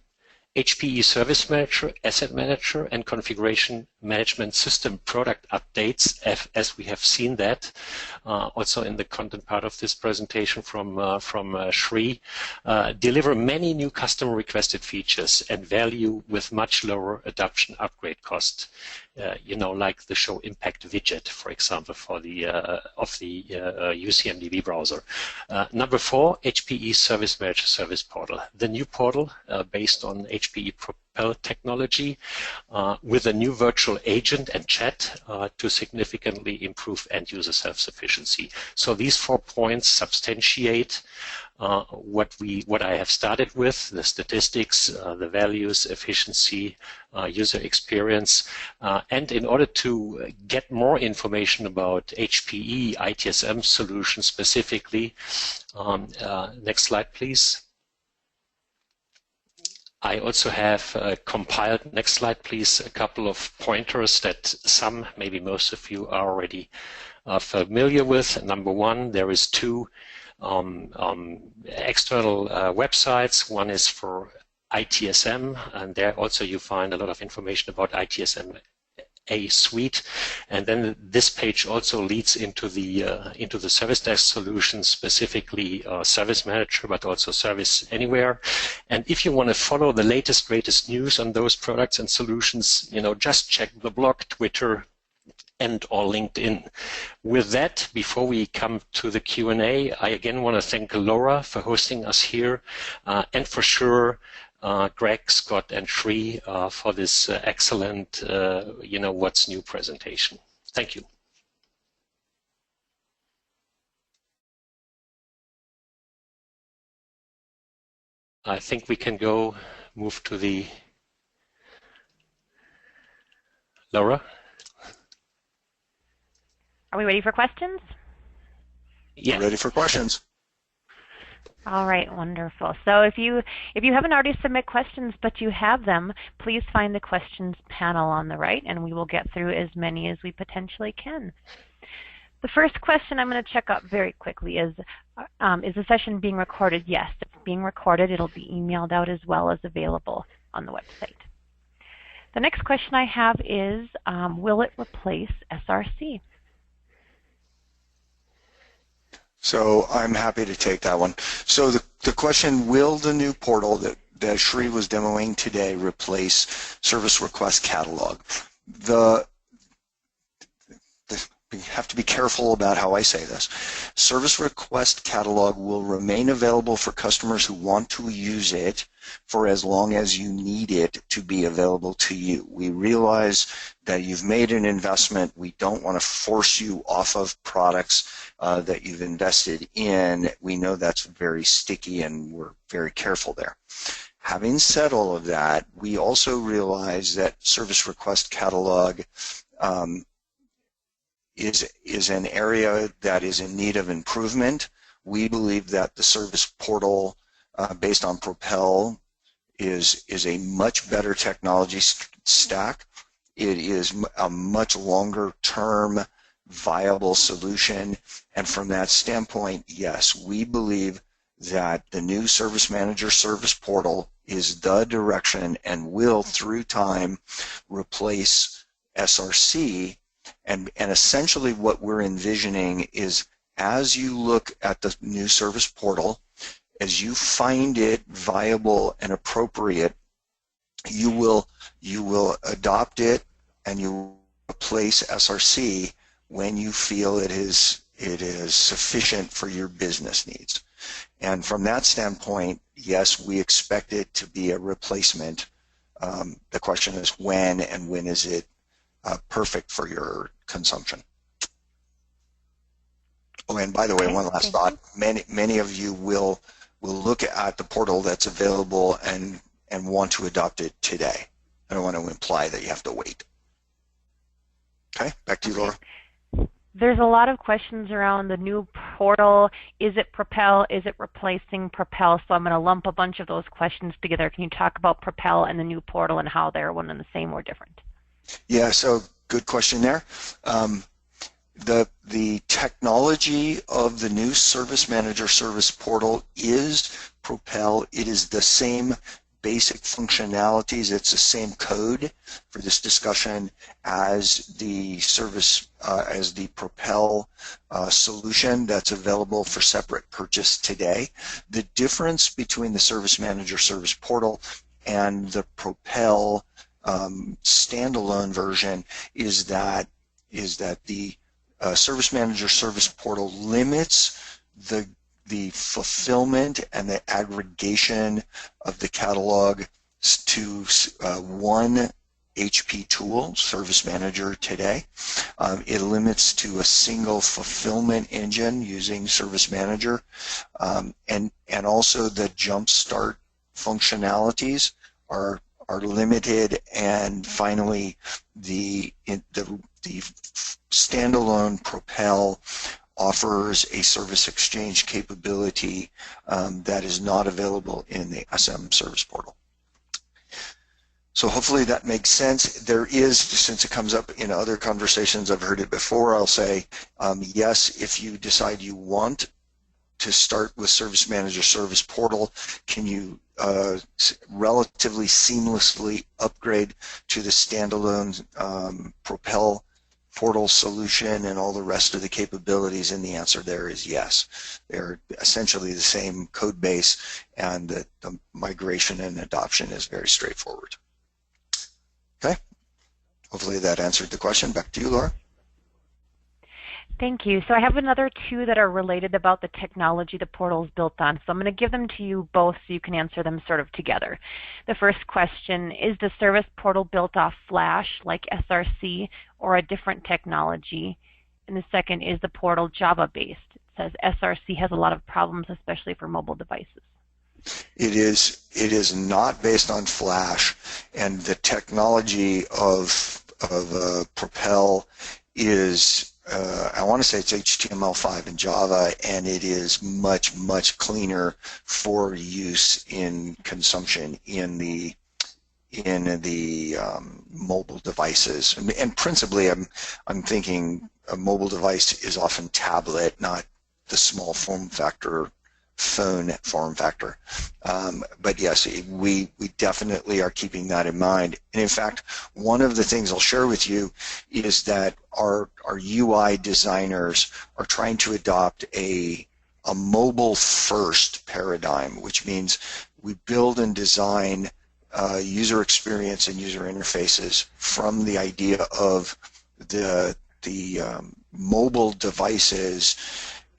HPE Service Manager, Asset Manager, and Configuration Management System product updates, as we have seen that also in the content part of this presentation from Sri, deliver many new customer requested features and value with much lower adoption upgrade cost. Like the Show Impact widget, for example, for the UCMDB browser. Number 4, HPE Service Manager Service Portal. The new portal based on HPE Propel technology with a new virtual agent and chat to significantly improve end-user self-sufficiency. So these 4 points substantiate what I have started with, the statistics, the values, efficiency, user experience. And in order to get more information about HPE ITSM solutions specifically, next slide, please. I also have compiled, next slide, please, a couple of pointers that some, maybe most of you are already familiar with. Number 1, there is 2 external websites. One is for ITSM, and there also you find a lot of information about ITSM suite, and then this page also leads into the Service Desk solution, specifically Service Manager, but also Service Anywhere. And if you want to follow the latest, greatest news on those products and solutions, just check the blog, Twitter, and or LinkedIn. With that, before we come to the Q&A, I again want to thank Laura for hosting us here, and for sure Greg, Scott, and Sri for this excellent, What's New presentation. Thank you. I think we can move to the Laura. Are we ready for questions? Yeah. Ready for questions. All right, wonderful. So if you haven't already submit questions but you have them, please find the questions panel on the right, and we will get through as many as we potentially can. The first question I'm going to check up very quickly is the session being recorded? Yes, it's being recorded. It'll be emailed out as well as available on the website. The next question I have is, will it replace SRC? So I'm happy to take that one. So the question, will the new portal that Shri was demoing today replace Service Request Catalog? We have to be careful about how I say this. Service Request Catalog will remain available for customers who want to use it for as long as you need it to be available to you. We realize that you've made an investment. We don't want to force you off of products that you've invested in. We know that's very sticky, and we're very careful there. Having said all of that, we also realize that Service Request Catalog is an area that is in need of improvement. We believe that the service portal based on Propel is a much better technology stack. It is a much longer term viable solution, and from that standpoint, yes, we believe that the new Service Manager Service Portal is the direction and will through time replace SRC. And essentially what we're envisioning is, as you look at the new service portal, as you find it viable and appropriate, you will adopt it and you replace SRC when you feel it is sufficient for your business needs. And from that standpoint, yes, we expect it to be a replacement. The question is when, and when is it perfect for your consumption. Oh, and by the way, one last thought. Many of you will look at the portal that's available and want to adopt it today. I don't want to imply that you have to wait. Okay, back to you, Laura. There's a lot of questions around the new portal. Is it Propel? Is it replacing Propel? So I'm going to lump a bunch of those questions together. Can you talk about Propel and the new portal and how they're one and the same or different? Yeah, so good question there. The technology of the new Service Manager Service Portal is Propel. It is the same basic functionalities. It's the same code for this discussion as the Propel solution that's available for separate purchase today. The difference between the Service Manager Service Portal and the Propel standalone version is that the Service Manager Service Portal limits the fulfillment and the aggregation of the catalog to one HP tool, Service Manager today. It limits to a single fulfillment engine using Service Manager, and also the Jumpstart functionalities are limited, and finally the standalone Propel offers a service exchange capability that is not available in the SM service portal. So hopefully that makes sense. There is, since it comes up in other conversations, I've heard it before, I'll say yes, if you decide you want to start with Service Manager Service Portal, can you relatively seamlessly upgrade to the standalone Propel portal solution and all the rest of the capabilities? And the answer there is yes. They're essentially the same code base, and the migration and adoption is very straightforward. Okay, hopefully that answered the question. Back to you, Laura. Thank you. So I have another two that are related about the technology the portal is built on. So I'm going to give them to you both so you can answer them sort of together. The first question, is the service portal built off Flash like SRC or a different technology? And the second, is the portal Java-based? It says SRC has a lot of problems, especially for mobile devices. It is not based on Flash, and the technology of Propel is I want to say it's HTML5 in Java, and it is much, much cleaner for use in consumption in the mobile devices. And principally, I'm thinking a mobile device is often tablet, not the small form factor phone form factor. But yes, we definitely are keeping that in mind. And in fact, one of the things I'll share with you is that our UI designers are trying to adopt a mobile first paradigm, which means we build and design user experience and user interfaces from the idea of the mobile devices,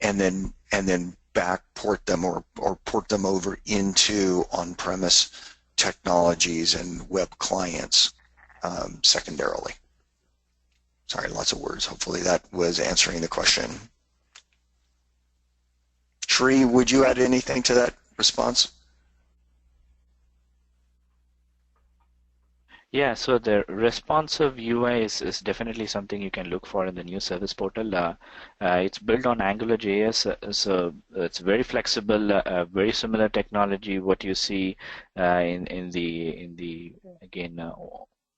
and then back port them or port them over into on-premise technologies and web clients secondarily. Sorry, lots of words. Hopefully that was answering the question. Sri, would you add anything to that response? Yeah, so the responsive UI is definitely something you can look for in the new service portal. It's built on AngularJS, so it's very flexible, very similar technology what you see in the again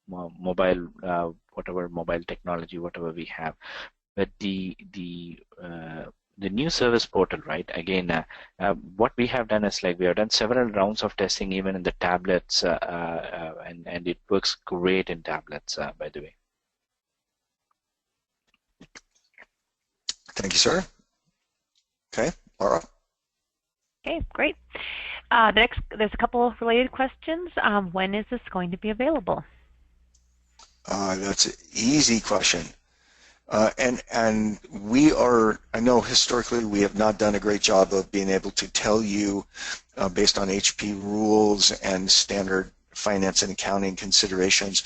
mobile whatever mobile technology whatever we have, but the new service portal, right? Again, what we have done is like we have done several rounds of testing even in the tablets, and it works great in tablets, by the way. Thank you, sir. Okay, Laura. Okay, great. Next, there's a couple of related questions. When is this going to be available? That's an easy question. And we are, I know historically we have not done a great job of being able to tell you based on HP rules and standard finance and accounting considerations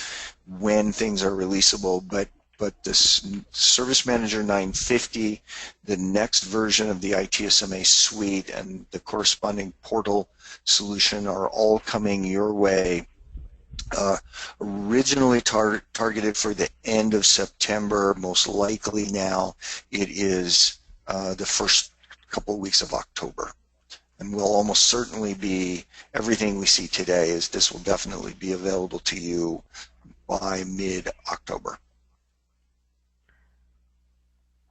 when things are releasable, but this Service Manager 950, the next version of the ITSMA suite and the corresponding portal solution are all coming your way. Originally targeted for the end of September, most likely now it is the first couple of weeks of October. And will almost certainly be, everything we see today is this will definitely be available to you by mid-October.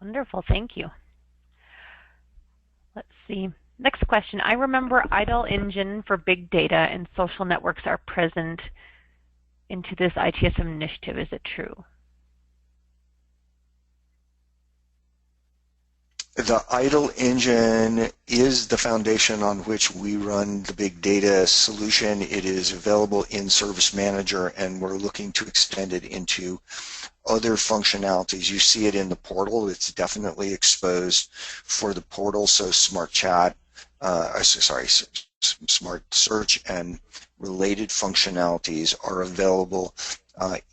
Wonderful, thank you. Let's see. Next question. I remember idle engine for big data and social networks are present into this ITSM initiative. Is it true? The idle engine is the foundation on which we run the big data solution. It is available in Service Manager, and we're looking to extend it into other functionalities. You see it in the portal. It's definitely exposed for the portal, so Smart Chat, Smart Search and related functionalities are available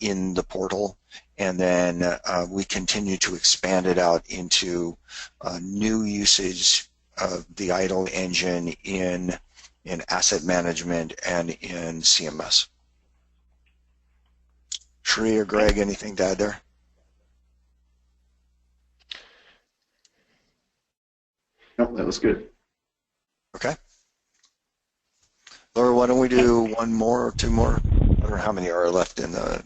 in the portal, and then we continue to expand it out into new usage of the idle engine in asset management and in CMS. Sri or Greg, anything to add there? No, that was good. Okay. Laura, why don't we do one more or two more? I don't know how many are left in the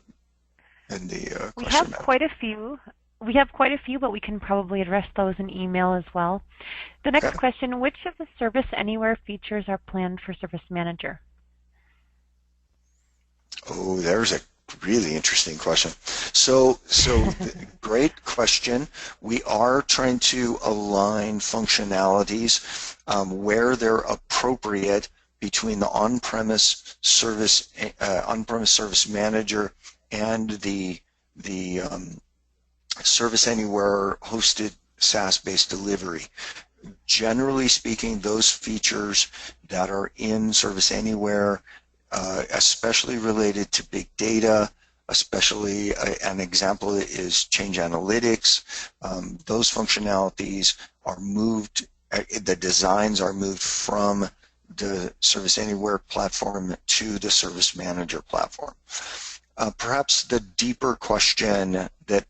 question. We have quite a few. We have quite a few, but we can probably address those in email as well. The next question, which of the Service Anywhere features are planned for Service Manager? Oh, there's a really interesting question. So great question. We are trying to align functionalities where they're appropriate between the on-premise service manager and the Service Anywhere hosted SaaS-based delivery. Generally speaking, those features that are in Service Anywhere, especially related to big data, especially an example is change analytics, those functionalities are moved, the designs are moved from the Service Anywhere platform to the Service Manager platform. Perhaps the deeper question that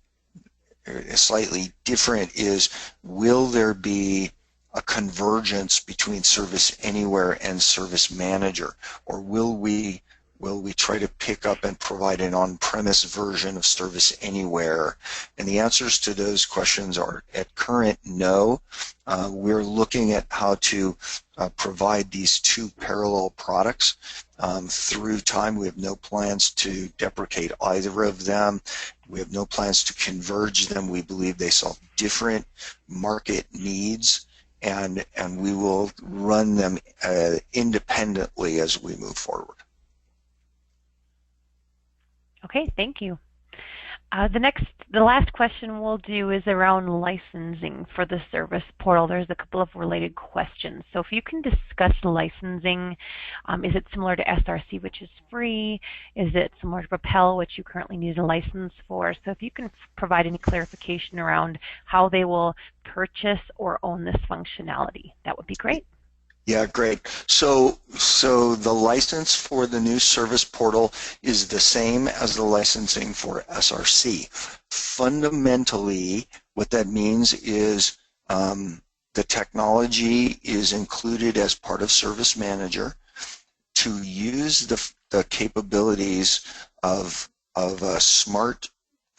slightly different is, will there be a convergence between Service Anywhere and Service Manager, or will we try to pick up and provide an on-premise version of Service Anywhere? And the answers to those questions are at current no. We're looking at how to provide these two parallel products through time. We have no plans to deprecate either of them. We have no plans to converge them. We believe they solve different market needs, and we will run them independently as we move forward. Okay, thank you. The last question we'll do is around licensing for the service portal. There's a couple of related questions. So if you can discuss licensing, is it similar to SRC, which is free? Is it similar to Propel, which you currently need a license for? So if you can provide any clarification around how they will purchase or own this functionality, that would be great. Yeah, great. So the license for the new service portal is the same as the licensing for SRC. Fundamentally, what that means is the technology is included as part of Service Manager. To use the capabilities of smart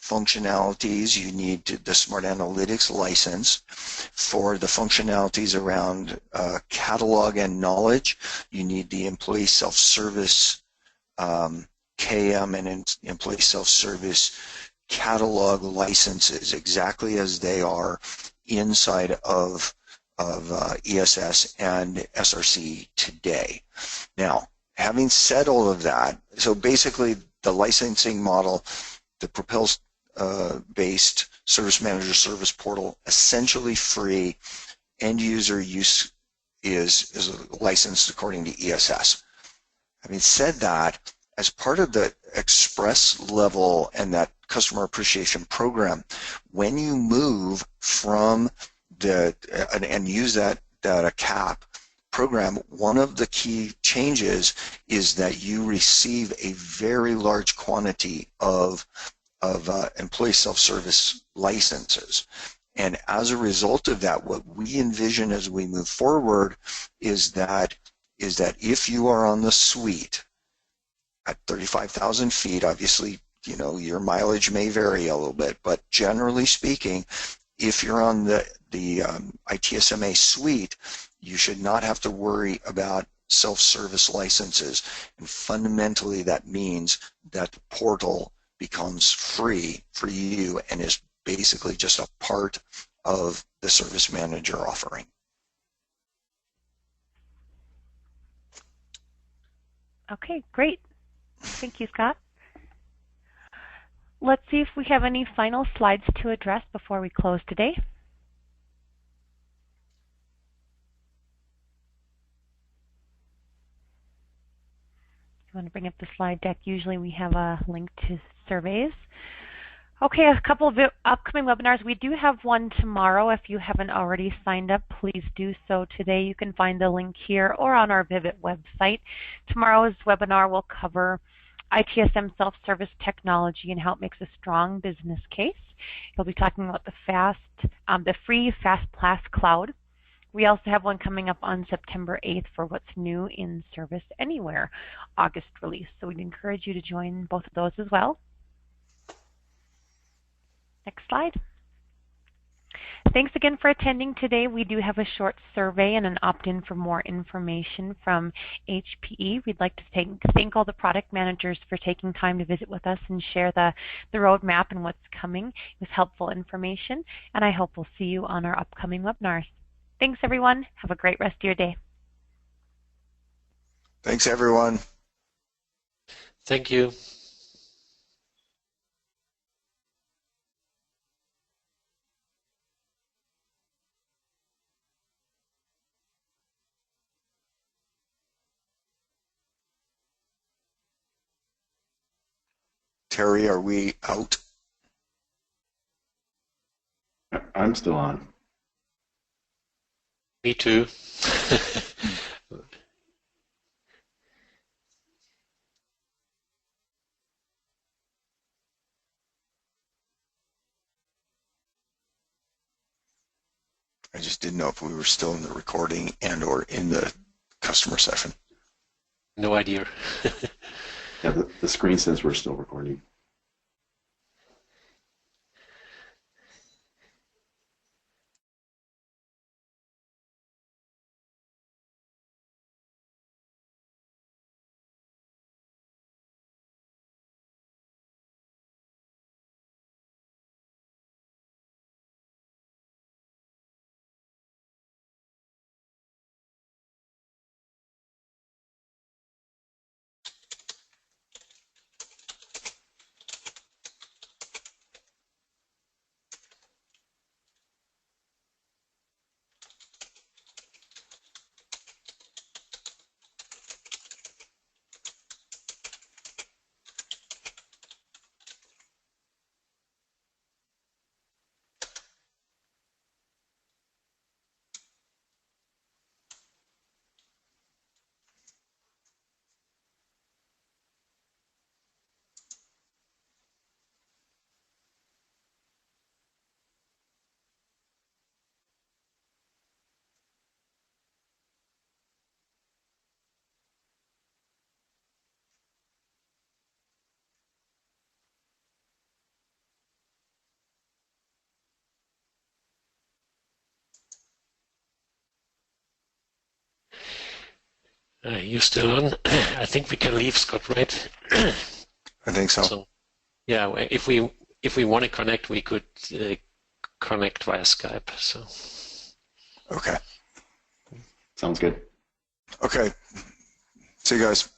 functionalities, you need the Smart Analytics license. For the functionalities around catalog and knowledge, you need the employee self-service KM and employee self-service catalog licenses, exactly as they are inside of ESS and SRC today. Now, having said all of that, so basically the licensing model, the Propel based Service Manager Service Portal, essentially free. End user use is licensed according to ESS. Having said that, as part of the express level and that customer appreciation program, when you move from and use that CAP program, one of the key changes is that you receive a very large quantity of employee self-service licenses. And as a result of that, what we envision as we move forward is that if you are on the suite at 35,000 feet, obviously, you know, your mileage may vary a little bit, but generally speaking, if you're on the ITSMA suite, you should not have to worry about self-service licenses. And fundamentally, that means that the portal becomes free for you and is basically just a part of the Service Manager offering. Okay, great. Thank you, Scott. Let's see if we have any final slides to address before we close today. If you want to bring up the slide deck, usually we have a link to surveys. Okay, a couple of upcoming webinars. We do have one tomorrow. If you haven't already signed up, please do so today. You can find the link here or on our Vivit website. Tomorrow's webinar will cover ITSM self-service technology and how it makes a strong business case. He'll be talking about the free FastPass cloud. We also have one coming up on September 8th for what's new in Service Anywhere, August release. So we'd encourage you to join both of those as well. Next slide. Thanks again for attending today. We do have a short survey and an opt-in for more information from HPE. We'd like to thank all the product managers for taking time to visit with us and share the roadmap and what's coming. It was helpful information, and I hope we'll see you on our upcoming webinars. Thanks, everyone. Have a great rest of your day. Thanks, everyone. Thank you. Terry, are we out? I'm still on. Me too. I just didn't know if we were still in the recording and or in the customer session. No idea. Yeah, the screen says we're still recording. You still on? I think we can leave, Scott, right? I think so. So, yeah, if we want to connect, we could connect via Skype. So. Okay. Sounds good. Okay. See you guys.